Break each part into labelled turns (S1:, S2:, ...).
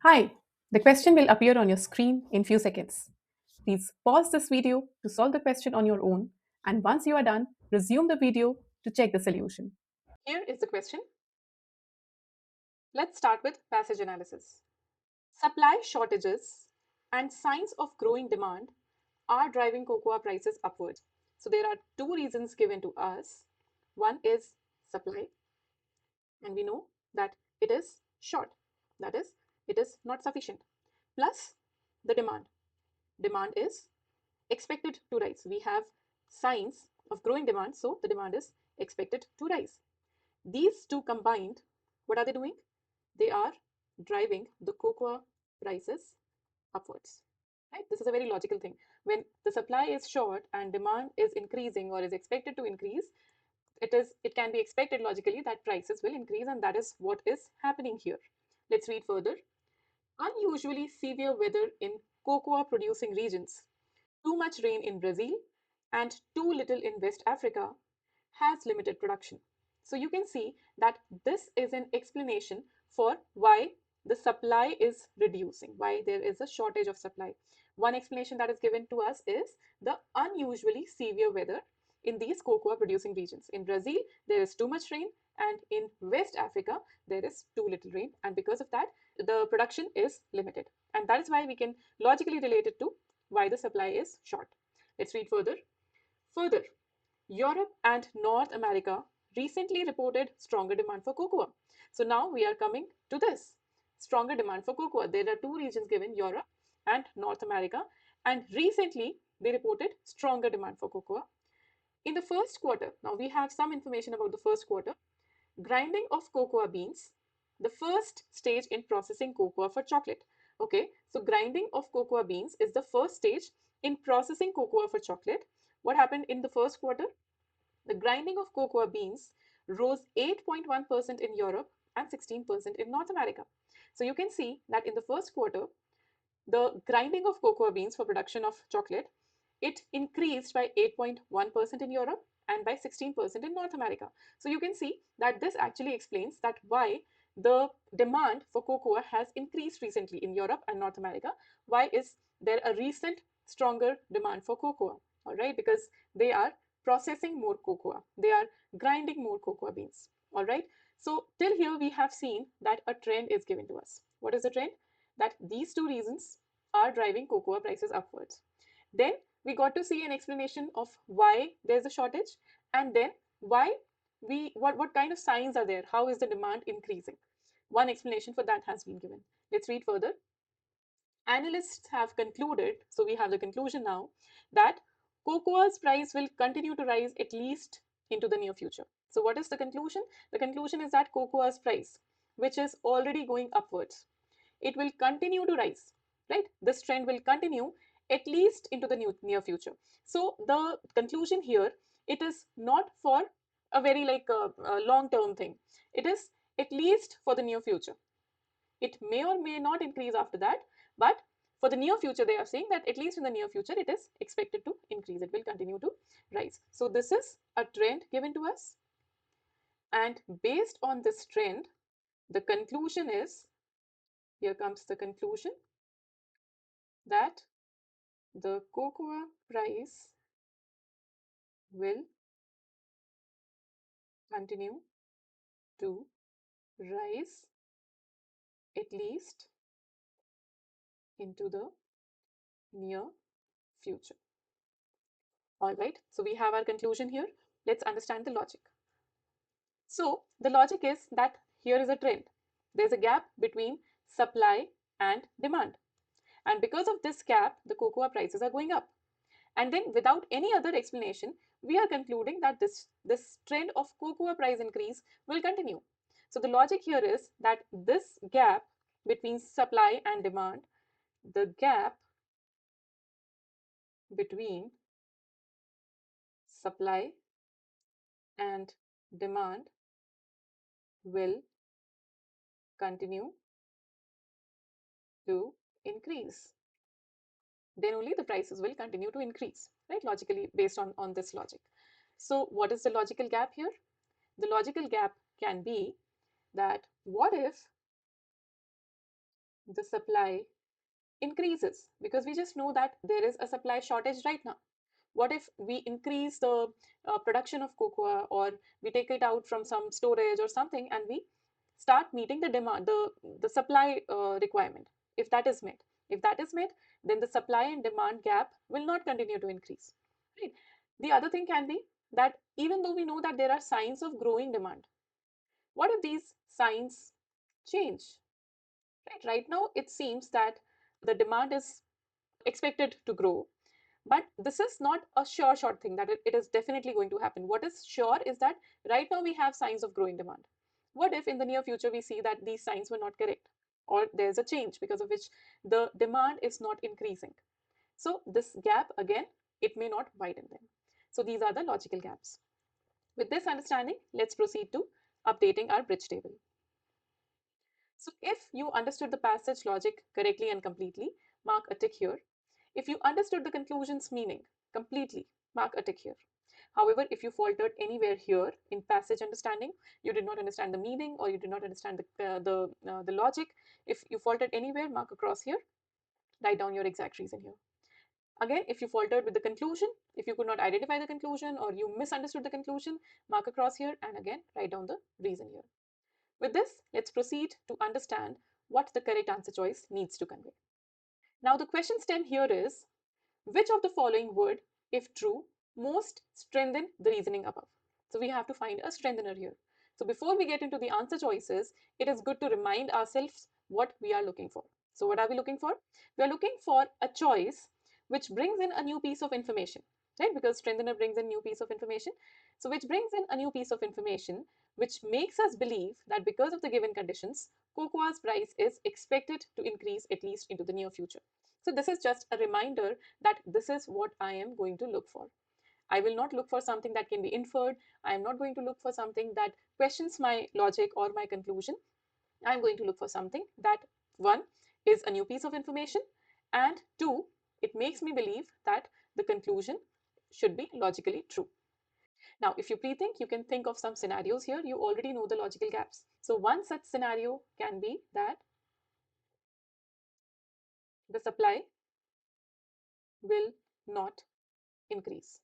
S1: Hi, the question will appear on your screen in few seconds. Please pause this video to solve the question on your own, and once you are done, resume the video to check the solution. Here is the question. Let's start with passage analysis. Supply shortages and signs of growing demand are driving cocoa prices upwards. So there are two reasons given to us. One is supply, and we know that it is short, that is, it is not sufficient. Plus the demand. Demand is expected to rise. We have signs of growing demand, so the demand is expected to rise. These two combined, what are they doing? They are driving the cocoa prices upwards. Right? This is a very logical thing. When the supply is short and demand is increasing or is expected to increase, it can be expected logically that prices will increase, and that is what is happening here. Let's read further. Unusually severe weather in cocoa producing regions, too much rain in Brazil and too little in West Africa has limited production. So you can see that this is an explanation for why the supply is reducing, why there is a shortage of supply. One explanation that is given to us is the unusually severe weather in these cocoa producing regions. In Brazil, there is too much rain, and in West Africa, there is too little rain, and because of that, the production is limited. And that is why we can logically relate it to why the supply is short. Let's read further. Further, Europe and North America recently reported stronger demand for cocoa. So now we are coming to this stronger demand for cocoa. There are two regions given, Europe and North America, and recently they reported stronger demand for cocoa. In the first quarter, now we have some information about the first quarter. Grinding of cocoa beans, the first stage in processing cocoa for chocolate. Okay, so grinding of cocoa beans is the first stage in processing cocoa for chocolate. What happened in the first quarter? The grinding of cocoa beans rose 8.1% in Europe and 16% in North America. So you can see that in the first quarter, the grinding of cocoa beans for production of chocolate, it increased by 8.1% in Europe and by 16% in North America. So you can see that this actually explains that why the demand for cocoa has increased recently in Europe and North America. Why is there a recent stronger demand for cocoa? All right, because they are processing more cocoa, they are grinding more cocoa beans. All right, so till here we have seen that a trend is given to us. What is the trend? That these two reasons are driving cocoa prices upwards. Then we got to see an explanation of why there's a shortage, and then why what kind of signs are there, how is the demand increasing. One explanation for that has been given. Let's read further. Analysts have concluded, so we have the conclusion now, that cocoa's price will continue to rise at least into the near future. So what is the conclusion? The conclusion is that cocoa's price, which is already going upwards, it will continue to rise, right? This trend will continue at least into the near future. So the conclusion here, it is not for a very a long term thing. It is at least for the near future. It may or may not increase after that, but for the near future, they are saying that at least in the near future, it is expected to increase. It will continue to rise. So this is a trend given to us. And based on this trend, the conclusion is, here comes the conclusion, that the cocoa price will continue to rise at least into the near future. All right, so we have our conclusion here. Let's understand the logic. So the logic is that here is a trend. There's a gap between supply and demand. And because of this gap, the cocoa prices are going up. And then without any other explanation, we are concluding that this trend of cocoa price increase will continue. So the logic here is that this gap between supply and demand, the gap between supply and demand will continue to increase. Then only the prices will continue to increase, right? Logically, based on this logic. So what is the logical gap here? The logical gap can be that what if the supply increases, because we just know that there is a supply shortage right now. What if we increase the production of cocoa, or we take it out from some storage or something, and we start meeting the demand, the supply requirement? If that is met, then the supply and demand gap will not continue to increase, right? The other thing can be that even though we know that there are signs of growing demand, what if these signs change? Right now it seems that the demand is expected to grow, but this is not a sure short thing that it is definitely going to happen. What is sure is that right now we have signs of growing demand. What if in the near future we see that these signs were not correct, or there's a change because of which the demand is not increasing? So this gap again, it may not widen then. So these are the logical gaps. With this understanding, let's proceed to updating our bridge table. So if you understood the passage logic correctly and completely, mark a tick here. If you understood the conclusion's meaning completely, mark a tick here. However, if you faltered anywhere here in passage understanding, you did not understand the meaning, or you did not understand the logic, if you faltered anywhere, mark a cross here, write down your exact reason here. Again, if you faltered with the conclusion, if you could not identify the conclusion, or you misunderstood the conclusion, mark a cross here, and again, write down the reason here. With this, let's proceed to understand what the correct answer choice needs to convey. Now, the question stem here is, which of the following would, if true, most strengthen the reasoning above? So we have to find a strengthener here. So before we get into the answer choices, it is good to remind ourselves what we are looking for. So what are we looking for? We are looking for a choice which brings in a new piece of information, right? Because strengthener brings in new piece of information. So which brings in a new piece of information which makes us believe that because of the given conditions, cocoa's price is expected to increase at least into the near future. So this is just a reminder that this is what I am going to look for. I will not look for something that can be inferred. I am not going to look for something that questions my logic or my conclusion. I'm going to look for something that, one, is a new piece of information, and two, it makes me believe that the conclusion should be logically true. Now, if you pre-think, you can think of some scenarios here. You already know the logical gaps. So one such scenario can be that the supply will not increase.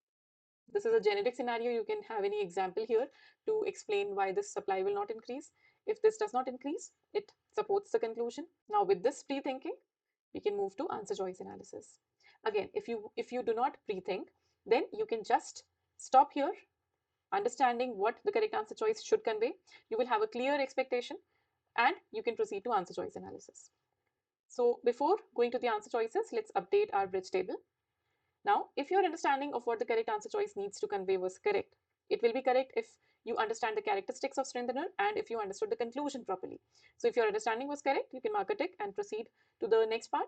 S1: This is a generic scenario. You can have any example here to explain why this supply will not increase. If this does not increase, it supports the conclusion. Now, with this pre-thinking, we can move to answer choice analysis. Again, if you do not pre-think, then you can just stop here, understanding what the correct answer choice should convey. You will have a clear expectation, and you can proceed to answer choice analysis. So before going to the answer choices, let's update our bridge table. Now, if your understanding of what the correct answer choice needs to convey was correct, it will be correct if you understand the characteristics of strengthener and if you understood the conclusion properly. So if your understanding was correct, you can mark a tick and proceed to the next part.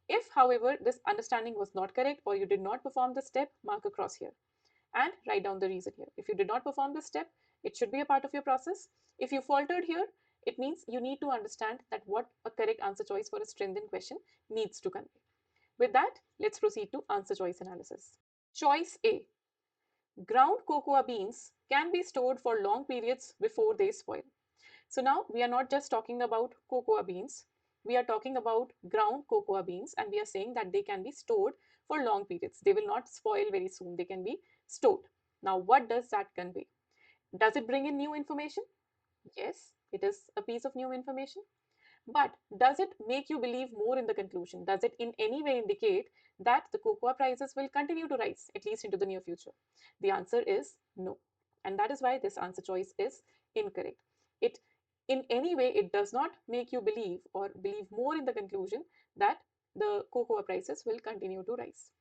S1: If, however, this understanding was not correct, or you did not perform the step, mark a cross here and write down the reason here. If you did not perform this step, it should be a part of your process. If you faltered here, it means you need to understand that what a correct answer choice for a strengthened question needs to convey. With that, let's proceed to answer choice analysis. Choice A. Ground cocoa beans can be stored for long periods before they spoil. So now we are not just talking about cocoa beans, we are talking about ground cocoa beans, and we are saying that they can be stored for long periods. They will not spoil very soon, they can be stored. Now, what does that convey? Does it bring in new information? Yes, it is a piece of new information. But does it make you believe more in the conclusion? Does it in any way indicate that the cocoa prices will continue to rise, at least into the near future? The answer is no. And that is why this answer choice is incorrect. It in any way, it does not make you believe or believe more in the conclusion that the cocoa prices will continue to rise.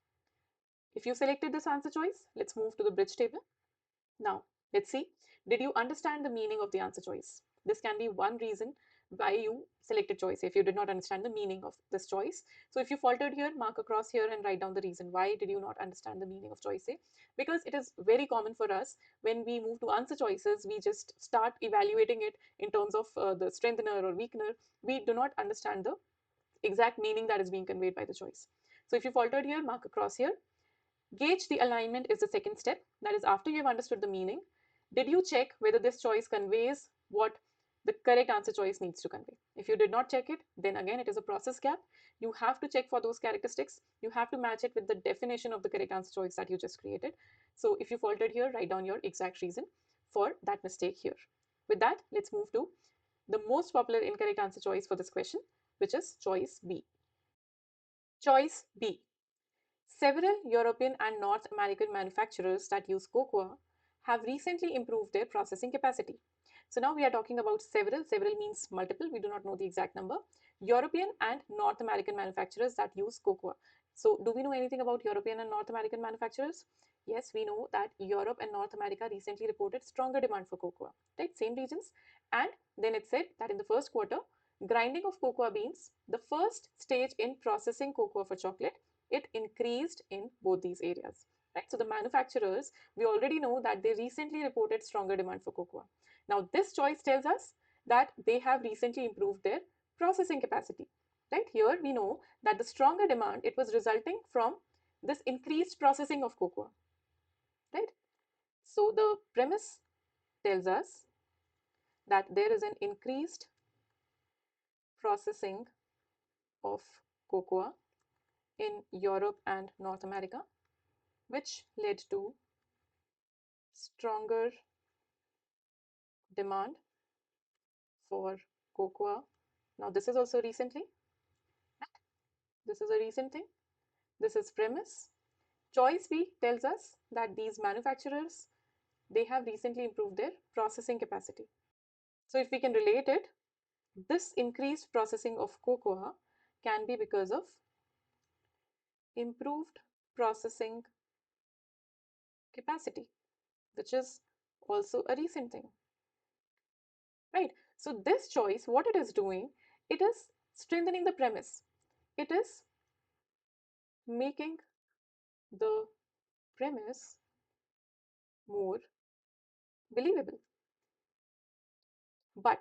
S1: If you selected this answer choice, let's move to the bridge table. Now, let's see, did you understand the meaning of the answer choice? This can be one reason why you selected choice if you did not understand the meaning of this choice. So if you faltered here, mark across here and write down the reason. Why did you not understand the meaning of choice A? Because it is very common for us when we move to answer choices, we just start evaluating it in terms of the strengthener or weakener. We do not understand the exact meaning that is being conveyed by the choice. So if you faltered here, mark across here. Gauge the alignment is the second step. That is, after you have understood the meaning, did you check whether this choice conveys what the correct answer choice needs to convey. If you did not check it, then again it is a process gap. You have to check for those characteristics. You have to match it with the definition of the correct answer choice that you just created. So if you faltered here, write down your exact reason for that mistake here. With that, let's move to the most popular incorrect answer choice for this question, which is choice B. Choice B. Several European and North American manufacturers that use cocoa have recently improved their processing capacity. So now we are talking about several. Several means multiple. We do not know the exact number. European and North American manufacturers that use cocoa. So do we know anything about European and North American manufacturers? Yes, we know that Europe and North America recently reported stronger demand for cocoa, right? Same regions. And then it said that in the first quarter, grinding of cocoa beans, the first stage in processing cocoa for chocolate, it increased in both these areas, right? So the manufacturers, we already know that they recently reported stronger demand for cocoa. Now this choice tells us that they have recently improved their processing capacity, right? Here we know that the stronger demand, it was resulting from this increased processing of cocoa, right? So the premise tells us that there is an increased processing of cocoa in Europe and North America, which led to stronger demand for cocoa. Now, this is also recently. This is a recent thing. This is premise. Choice B tells us that these manufacturers, they have recently improved their processing capacity. So if we can relate it, this increased processing of cocoa can be because of improved processing capacity, which is also a recent thing, right? So this choice, what it is doing, it is strengthening the premise. It is making the premise more believable. But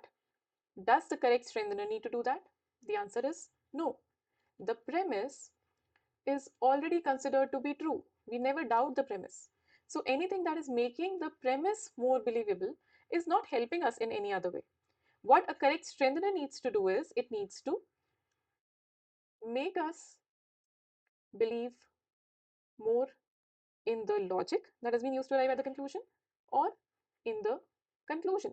S1: does the correct strengthener need to do that? The answer is no. The premise is already considered to be true. We never doubt the premise. So anything that is making the premise more believable is not helping us in any other way. What a correct strengthener needs to do is it needs to make us believe more in the logic that has been used to arrive at the conclusion or in the conclusion.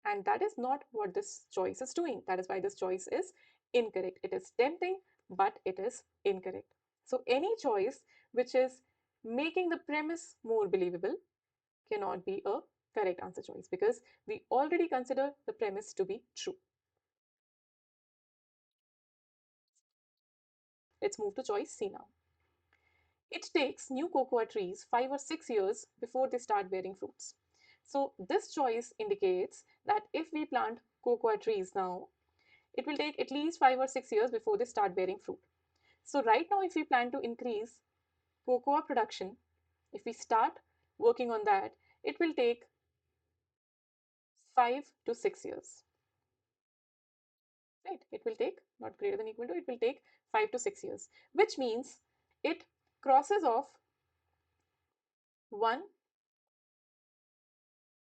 S1: And that is not what this choice is doing. That is why this choice is incorrect. It is tempting, but it is incorrect. So any choice which is making the premise more believable cannot be a correct answer choice because we already consider the premise to be true. Let's move to choice C now. It takes new cocoa trees 5 or 6 years before they start bearing fruits. So this choice indicates that if we plant cocoa trees now, it will take at least 5 or 6 years before they start bearing fruit. So right now, if we plan to increase cocoa production, if we start working on that, it will take 5 to 6 years. Right? It will take not greater than equal to, it will take 5 to 6 years, which means it crosses off one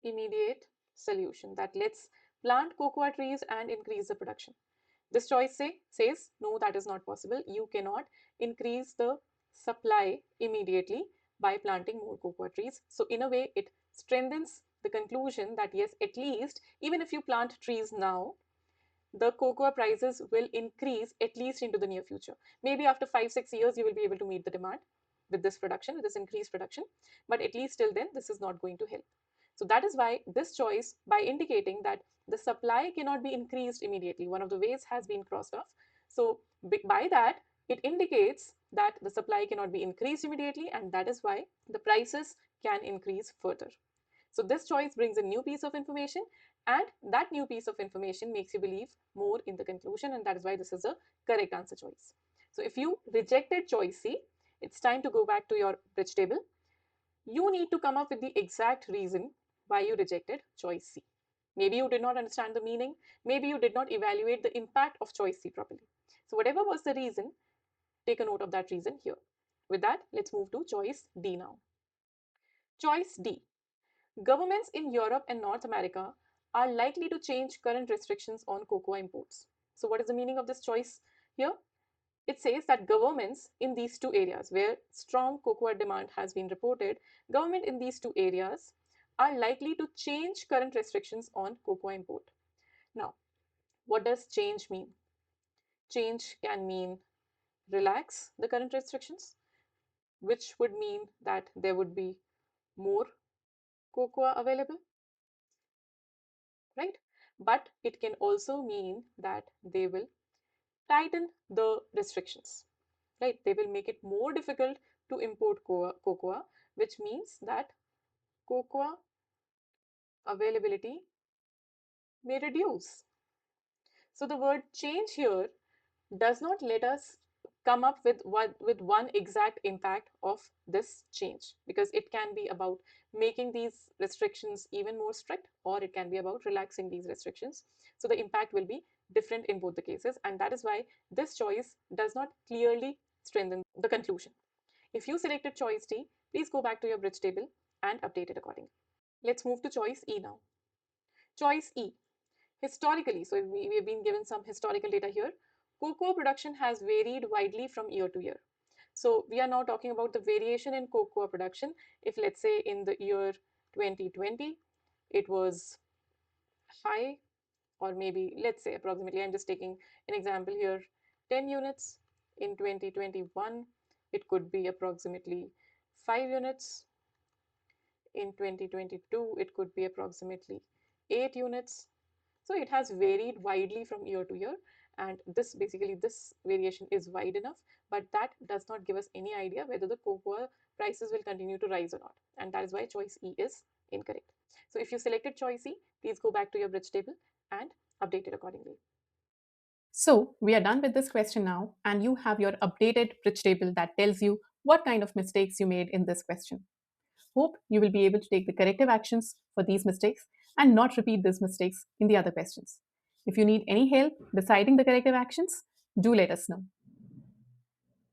S1: immediate solution that let's plant cocoa trees and increase the production. This choice says no, that is not possible. You cannot increase the supply immediately by planting more cocoa trees. So in a way, it strengthens the conclusion that yes, at least even if you plant trees now, the cocoa prices will increase at least into the near future. Maybe after 5 6 years, you will be able to meet the demand with this production, with this increased production. But at least till then, this is not going to help. So that is why this choice, by indicating that the supply cannot be increased immediately, one of the ways has been crossed off. So by that, it indicates that the supply cannot be increased immediately, and that is why the prices can increase further. So this choice brings a new piece of information, and that new piece of information makes you believe more in the conclusion, and that is why this is a correct answer choice. So if you rejected choice C, it's time to go back to your bridge table. You need to come up with the exact reason why you rejected choice C. Maybe you did not understand the meaning, maybe you did not evaluate the impact of choice C properly. So whatever was the reason, take a note of that reason here. With that, let's move to choice D now. Choice D. Governments in Europe and North America are likely to change current restrictions on cocoa imports. So, what is the meaning of this choice here? It says that governments in these two areas where strong cocoa demand has been reported, government in these two areas are likely to change current restrictions on cocoa import. Now, what does change mean? Change can mean relax the current restrictions, which would mean that there would be more cocoa available, right? But it can also mean that they will tighten the restrictions, right? They will make it more difficult to import cocoa, which means that cocoa availability may reduce. So the word change here does not let us come up with one exact impact of this change, because it can be about making these restrictions even more strict, or it can be about relaxing these restrictions. So the impact will be different in both the cases, and that is why this choice does not clearly strengthen the conclusion. If you selected choice D, please go back to your bridge table and update it accordingly. Let's move to choice E now. Choice E. Historically, so we have been given some historical data here, cocoa production has varied widely from year to year. So we are now talking about the variation in cocoa production. If let's say in the year 2020, it was high, or maybe let's say approximately, I'm just taking an example here, 10 units. In 2021, it could be approximately 5 units. In 2022, it could be approximately 8 units. So it has varied widely from year to year, and this variation is wide enough, but that does not give us any idea whether the cocoa prices will continue to rise or not, and that is why choice E is incorrect. So if you selected choice E, please go back to your bridge table and update it accordingly.
S2: So we are done with this question now, and you have your updated bridge table that tells you what kind of mistakes you made in this question. Hope you will be able to take the corrective actions for these mistakes and not repeat these mistakes in the other questions. If you need any help deciding the corrective actions, do let us know.